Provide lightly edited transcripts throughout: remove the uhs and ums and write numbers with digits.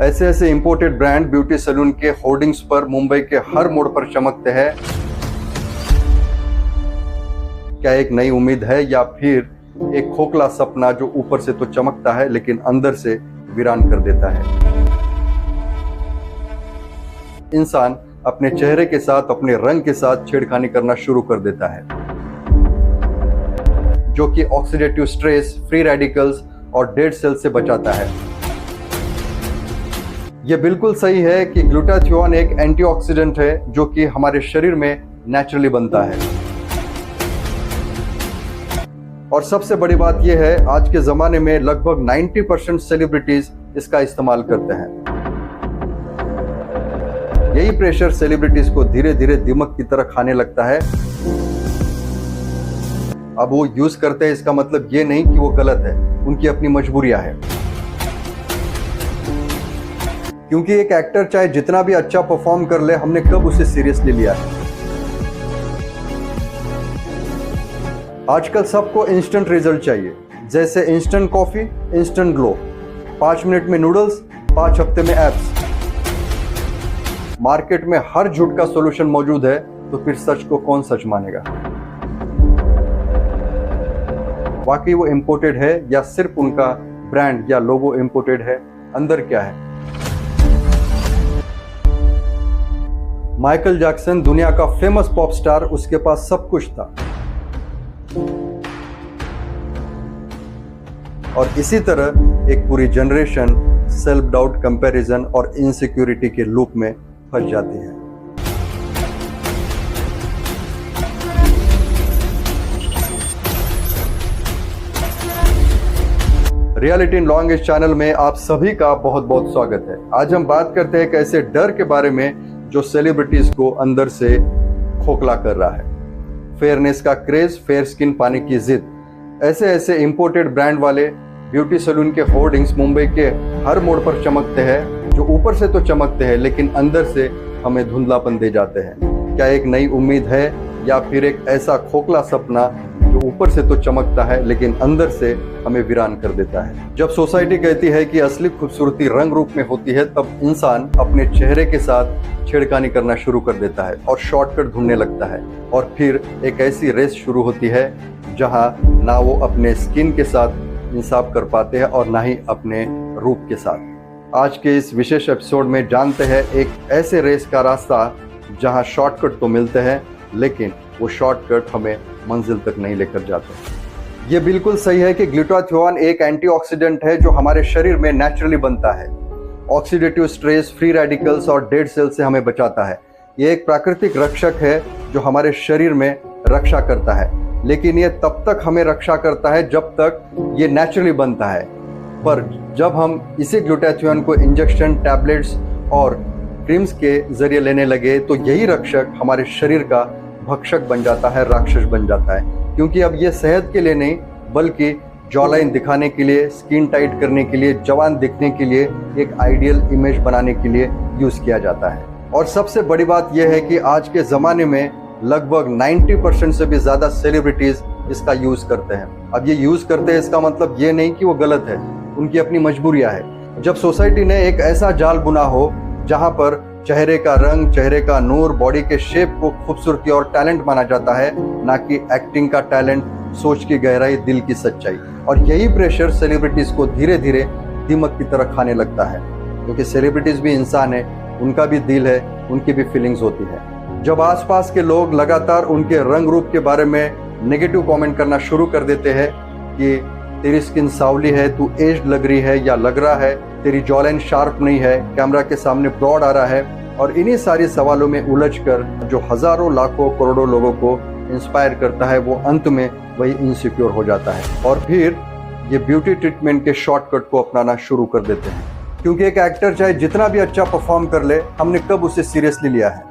ऐसे ऐसे imported brand beauty salon के होर्डिंग्स पर मुंबई के हर मोड़ पर चमकते हैं। क्या एक नई उम्मीद है या फिर एक खोखला सपना जो ऊपर से तो चमकता है लेकिन अंदर से वीरान कर देता है। इंसान अपने चेहरे के साथ, अपने रंग के साथ छेड़खानी करना शुरू कर देता है, जो कि ऑक्सीडेटिव स्ट्रेस, फ्री रेडिकल्स और डेड सेल्स से बचाता है। यह बिल्कुल सही है कि ग्लूटाथियोन एक एंटीऑक्सीडेंट है जो कि हमारे शरीर में नेचुरली बनता है। और सबसे बड़ी बात यह है, आज के जमाने में लगभग 90% सेलिब्रिटीज इसका इस्तेमाल करते हैं। यही प्रेशर सेलिब्रिटीज को धीरे धीरे दिमाग की तरह खाने लगता है। अब वो यूज करते हैं, इसका मतलब ये नहीं कि वो गलत है, उनकी अपनी मजबूरियां हैं। क्योंकि एक एक्टर चाहे जितना भी अच्छा परफॉर्म कर ले, हमने कब उसे सीरियसली लिया है। आजकल सबको इंस्टेंट रिजल्ट चाहिए, जैसे instant coffee, instant glow, 5 minute में नूडल्स, 5 हफ्ते में एब्स। मार्केट में हर झूठ का सॉल्यूशन मौजूद है, तो फिर सच को कौन सच मानेगा। वाकई वो इंपोर्टेड है या सिर्फ उनका ब्रांड या लोगो इंपोर्टेड है, अंदर क्या है। माइकल जैक्सन दुनिया का फेमस पॉप स्टार, उसके पास सब कुछ था। और इसी तरह एक पूरी जनरेशन सेल्फ डाउट, कंपैरिजन और इनसिक्योरिटी के लूप में फंस जाती है। रियलिटी इन लॉन्ग चैनल में आप सभी का बहुत बहुत स्वागत है। आज हम बात करते हैं एक ऐसे डर के बारे में जो सेलिब्रिटीज को अंदर से खोखला कर रहा है। फेयरनेस का क्रेज, फेयर स्किन पाने की जिद। ऐसे ऐसे इंपोर्टेड ब्रांड वाले ब्यूटी सैलून के होर्डिंग्स मुंबई के हर मोड़ पर चमकते हैं, जो ऊपर से तो चमकते हैं लेकिन अंदर से हमें धुंधलापन दे जाते हैं। क्या एक नई उम्मीद है या फिर एक ऐसा खोखला सपना जो ऊपर से तो चमकता है लेकिन अंदर से हमें वीरान कर देता है। जब सोसाइटी कहती है कि असली खूबसूरती रंग रूप में होती है, तब इंसान अपने चेहरे के साथ छेड़खानी करना शुरू कर देता है और शॉर्टकट ढूंढने लगता है। और फिर एक ऐसी रेस शुरू होती है जहां ना वो अपने स्किन के साथ इंसाफ कर पाते हैं और ना ही अपने रूप के साथ। आज के इस विशेष एपिसोड में जानते हैं एक ऐसे रेस का रास्ता जहां शॉर्टकट तो मिलते हैं लेकिन वो शॉर्टकट हमें मंजिल तक नहीं लेकर जाते। ये बिल्कुल सही है कि ग्लूटाथियोन एक एंटीऑक्सीडेंट है जो हमारे शरीर में नेचुरली बनता है। ऑक्सीडेटिव स्ट्रेस, फ्री रेडिकल्स और डेड सेल से हमें बचाता है। ये एक प्राकृतिक रक्षक है जो हमारे शरीर में रक्षा करता है, लेकिन ये तब तक हमें रक्षा करता है जब तक ये नेचुरली बनता है। पर जब हम इसी ग्लूटाथियोन को इंजेक्शन, टैबलेट्स और क्रीम्स के जरिए लेने लगे, तो यही रक्षक हमारे शरीर का भक्षक बन जाता है, राक्षस बन जाता है। क्योंकि अब ये सेहत के लिए नहीं बल्कि जॉलाइन दिखाने के लिए, स्किन टाइट करने के लिए, जवान दिखने के लिए, एक आइडियल इमेज बनाने के लिए यूज किया जाता है। और सबसे बड़ी बात यह है कि आज के ज़माने में लगभग 90% से भी ज़्यादा सेलिब्रिटीज़ इसका यूज़ करते हैं। अब ये यूज़ करते हैं, इसका मतलब ये नहीं कि वो गलत है, उनकी अपनी मजबूरियाँ है। जब सोसाइटी ने एक ऐसा जाल बुना हो जहाँ पर चेहरे का रंग, चेहरे का नूर, बॉडी के शेप को खूबसूरती और टैलेंट माना जाता है, ना कि एक्टिंग का टैलेंट, सोच की गहराई, दिल की सच्चाई। और यही प्रेशर सेलिब्रिटीज़ को धीरे धीरे दिमाग की तरह खाने लगता है, क्योंकि सेलिब्रिटीज़ भी इंसान है, उनका भी दिल है, उनकी भी फीलिंग्स होती है। जब आसपास के लोग लगातार उनके रंग रूप के बारे में नेगेटिव कमेंट करना शुरू कर देते हैं कि तेरी स्किन सावली है, तू एज्ड लग रही है या लग रहा है, तेरी जॉलाइन शार्प नहीं है, कैमरा के सामने ब्रॉड आ रहा है, और इन्हीं सारी सवालों में उलझकर जो हजारों, लाखों, करोड़ों लोगों को इंस्पायर करता है, वो अंत में वही इनसिक्योर हो जाता है और फिर ये ब्यूटी ट्रीटमेंट के शॉर्टकट को अपनाना शुरू कर देते हैं। क्योंकि एक एक्टर चाहे जितना भी अच्छा परफॉर्म कर ले, हमने कब उसे सीरियसली लिया है।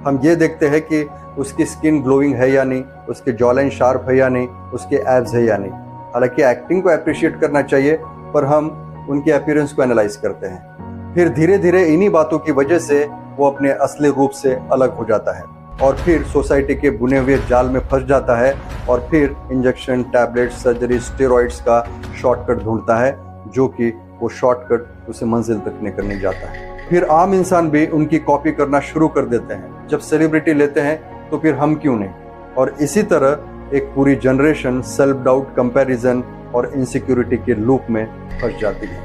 हम ये देखते हैं कि उसकी स्किन ग्लोइंग है या नहीं, उसके जॉलाइन शार्प है या नहीं, उसके एब्स है या नहीं। हालांकि एक्टिंग को अप्रिशिएट करना चाहिए, पर हम उनके अपीयरेंस को एनालाइज करते हैं। फिर धीरे धीरे इन्हीं बातों की वजह से वो अपने असली रूप से अलग हो जाता है और फिर सोसाइटी के बुने हुए जाल में फंस जाता है और फिर इंजेक्शन, टैबलेट, सर्जरी, स्टेरॉइड्स का शॉर्टकट ढूंढता है, जो कि वो शॉर्टकट उसे मंजिल तक नहीं करने जाता है। फिर आम इंसान भी उनकी कॉपी करना शुरू कर देते हैं। जब सेलिब्रिटी लेते हैं तो फिर हम क्यों नहीं। और इसी तरह एक पूरी जनरेशन सेल्फ डाउट, कंपैरिजन और इनसिक्योरिटी के लूप में फंस जाती है।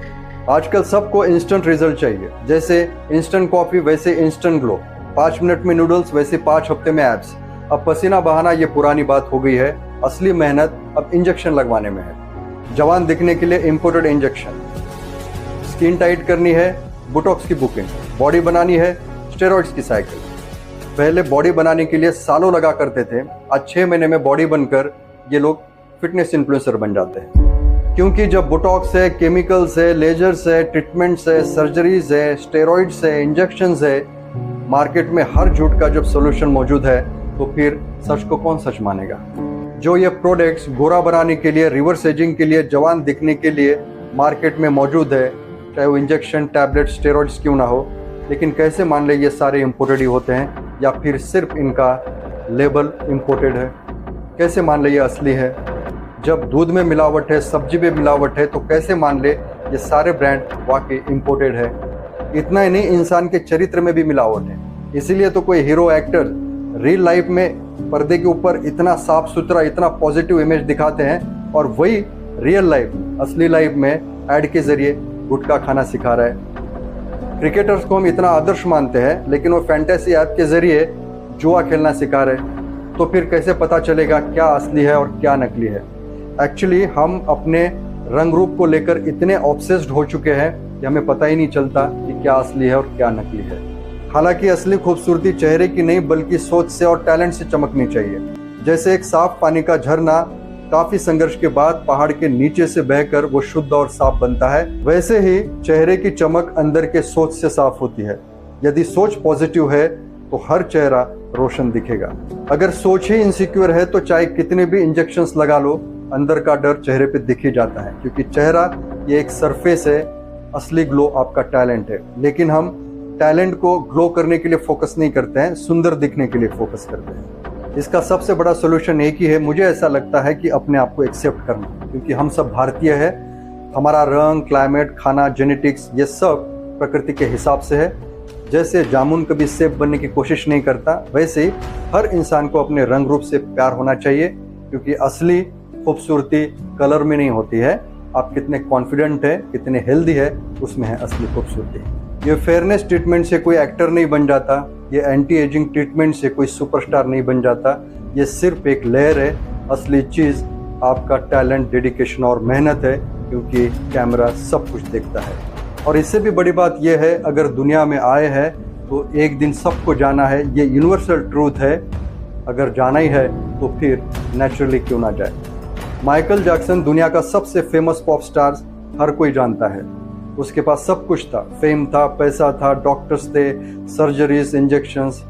आजकल सबको इंस्टेंट रिजल्ट चाहिए, जैसे इंस्टेंट कॉफी वैसे इंस्टेंट ग्लो, 5 मिनट में नूडल्स वैसे 5 हफ्ते में एब्स। अब पसीना बहाना ये पुरानी बात हो गई है, असली मेहनत अब इंजेक्शन लगवाने में है। जवान दिखने के लिए इंपोर्टेड इंजेक्शन, स्किन टाइट करनी है बोटॉक्स की बुकिंग, बॉडी बनानी है स्टेरॉइड्स की साइकिल। पहले बॉडी बनाने के लिए सालों लगा करते थे, आज 6 महीने में बॉडी बनकर ये लोग फिटनेस इन्फ्लुएंसर बन जाते हैं। क्योंकि जब बोटॉक्स है, केमिकल्स है, लेजर्स है, ट्रीटमेंट्स है, सर्जरीज है, स्टेरॉइड्स है, इंजेक्शंस है, मार्केट में हर झूठ का जब सोल्यूशन मौजूद है तो फिर सच को कौन सच मानेगा। जो ये प्रोडक्ट्स गोरा बनाने के लिए, रिवर्स एजिंग के लिए, जवान दिखने के लिए मार्केट में मौजूद है, चाहे वो इंजेक्शन, टैबलेट, स्टेरॉइड्स क्यों ना हो, लेकिन कैसे मान ले ये सारे इंपोर्टेड ही होते हैं या फिर सिर्फ इनका लेबल इंपोर्टेड है। कैसे मान ले ये असली है। जब दूध में मिलावट है, सब्जी में मिलावट है, तो कैसे मान ले ये सारे ब्रांड वाकई इंपोर्टेड है। इतना ही नहीं, इंसान के चरित्र में भी मिलावट है। इसीलिए तो कोई हीरो, एक्टर रियल लाइफ में पर्दे के ऊपर इतना साफ सुथरा, इतना पॉजिटिव इमेज दिखाते हैं और वही रियल लाइफ, असली लाइफ में ऐड के जरिए गुटखा खाना सिखा रहा है। क्रिकेटर्स को हम इतना आदर्श मानते हैं, लेकिन वो फैंटेसी ऐप के जरिए जुआ खेलना सिखा रहे हैं। तो फिर कैसे पता चलेगा क्या असली है और क्या नकली है। एक्चुअली हम अपने रंग रूप को लेकर इतने ऑब्सेस्ड हो चुके हैं कि हमें पता ही नहीं चलता कि क्या असली है और क्या नकली है। हालांकि असली खूबसूरती चेहरे की नहीं बल्कि सोच से और टैलेंट से चमकनी चाहिए। जैसे एक साफ पानी का झरना काफी संघर्ष के बाद पहाड़ के नीचे से बहकर वो शुद्ध और साफ बनता है, वैसे ही चेहरे की चमक अंदर के सोच से साफ होती है। यदि सोच पॉजिटिव है तो हर चेहरा रोशन दिखेगा। अगर सोच ही इनसिक्योर है तो चाहे कितने भी इंजेक्शंस लगा लो, अंदर का डर चेहरे पे दिख ही जाता है। क्योंकि चेहरा ये एक सरफेस है, असली ग्लो आपका टैलेंट है। लेकिन हम टैलेंट को ग्लो करने के लिए फोकस नहीं करते हैं, सुंदर दिखने के लिए फोकस करते हैं। इसका सबसे बड़ा सोल्यूशन एक ही है, मुझे ऐसा लगता है कि अपने आप को एक्सेप्ट करना। क्योंकि हम सब भारतीय है, हमारा रंग, क्लाइमेट, खाना, जेनेटिक्स ये सब प्रकृति के हिसाब से है। जैसे जामुन कभी सेब बनने की कोशिश नहीं करता, वैसे ही हर इंसान को अपने रंग रूप से प्यार होना चाहिए। क्योंकि असली खूबसूरती कलर में नहीं होती है, आप कितने कॉन्फिडेंट है, कितने हेल्दी है, उसमें है असली खूबसूरती। ये फेयरनेस ट्रीटमेंट से कोई एक्टर नहीं बन जाता, ये एंटी एजिंग ट्रीटमेंट से कोई सुपरस्टार नहीं बन जाता। ये सिर्फ एक लेयर है, असली चीज़ आपका टैलेंट, डेडिकेशन और मेहनत है। क्योंकि कैमरा सब कुछ देखता है। और इससे भी बड़ी बात यह है, अगर दुनिया में आए हैं तो एक दिन सबको जाना है, ये यूनिवर्सल ट्रूथ है। अगर जाना ही है तो फिर नेचुरली क्यों ना जाए। माइकल जैक्सन दुनिया का सबसे फेमस पॉप स्टार, हर कोई जानता है। उसके पास सब कुछ था, फेम था, पैसा था, डॉक्टर्स थे, सर्जरीज, इंजेक्शंस,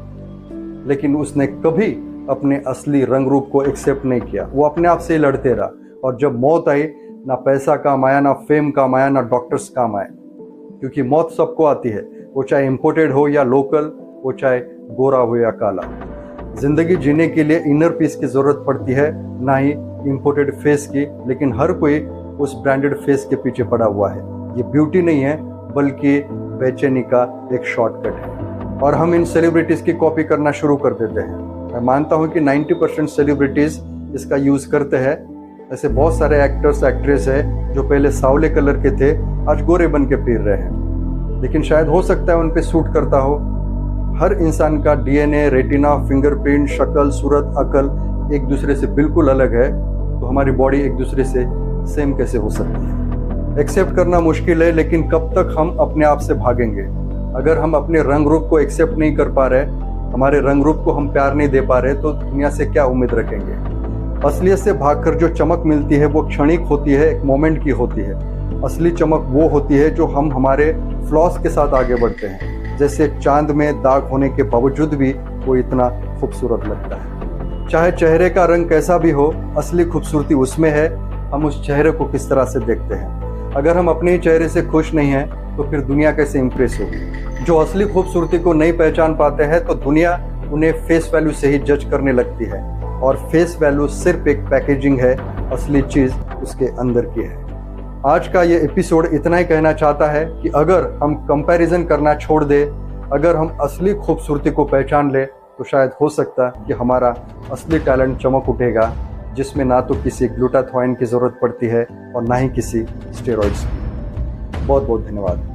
लेकिन उसने कभी अपने असली रंग रूप को एक्सेप्ट नहीं किया। वो अपने आप से ही लड़ते रहा। और जब मौत आई, ना पैसा काम आया, ना फेम काम आया, ना डॉक्टर्स काम आए। क्योंकि मौत सबको आती है, वो चाहे इंपोर्टेड हो या लोकल, वो चाहे गोरा हो या काला। जिंदगी जीने के लिए इनर पीस की जरूरत पड़ती है, ना ही इंपोर्टेड फेस की। लेकिन हर कोई उस ब्रांडेड फेस के पीछे पड़ा हुआ है। ये ब्यूटी नहीं है बल्कि बेचैनी का एक शॉर्टकट है। और हम इन सेलिब्रिटीज की कॉपी करना शुरू कर देते हैं। मैं मानता हूं कि 90% सेलिब्रिटीज इसका यूज करते हैं। ऐसे बहुत सारे एक्टर्स, एक्ट्रेस है जो पहले सावले कलर के थे, आज गोरे बन के फिर रहे हैं। लेकिन शायद हो सकता है उन पे सूट करता हो। हर इंसान का डीएनए, रेटिना, फिंगरप्रिंट, शक्ल, सूरत, अकल एक दूसरे से बिल्कुल अलग है। तो हमारी बॉडी एक दूसरे से सेम कैसे हो सकती है। एक्सेप्ट करना मुश्किल है, लेकिन कब तक हम अपने आप से भागेंगे। अगर हम अपने रंग रूप को एक्सेप्ट नहीं कर पा रहे, हमारे रंग रूप को हम प्यार नहीं दे पा रहे, तो दुनिया से क्या उम्मीद रखेंगे। असलियत से भागकर जो चमक मिलती है वो क्षणिक होती है, एक मोमेंट की होती है। असली चमक वो होती है जो हम हमारे फ्लॉस के साथ आगे बढ़ते हैं। जैसे चांद में दाग होने के बावजूद भी वो इतना खूबसूरत लगता है। चाहे चेहरे का रंग कैसा भी हो, असली खूबसूरती उसमें है हम उस चेहरे को किस तरह से देखते हैं। अगर हम अपने चेहरे से खुश नहीं हैं तो फिर दुनिया कैसे इंप्रेस होगी। जो असली खूबसूरती को नहीं पहचान पाते हैं तो दुनिया उन्हें फेस वैल्यू से ही जज करने लगती है। और फेस वैल्यू सिर्फ एक पैकेजिंग है, असली चीज़ उसके अंदर की है। आज का ये एपिसोड इतना ही कहना चाहता है कि अगर हम कंपैरिजन करना छोड़ दे, अगर हम असली खूबसूरती को पहचान ले, तो शायद हो सकता है कि हमारा असली टैलेंट चमक उठेगा, जिसमें ना तो किसी ग्लूटाथायोन की ज़रूरत पड़ती है और ना ही किसी स्टेरॉइड्स की। बहुत बहुत धन्यवाद।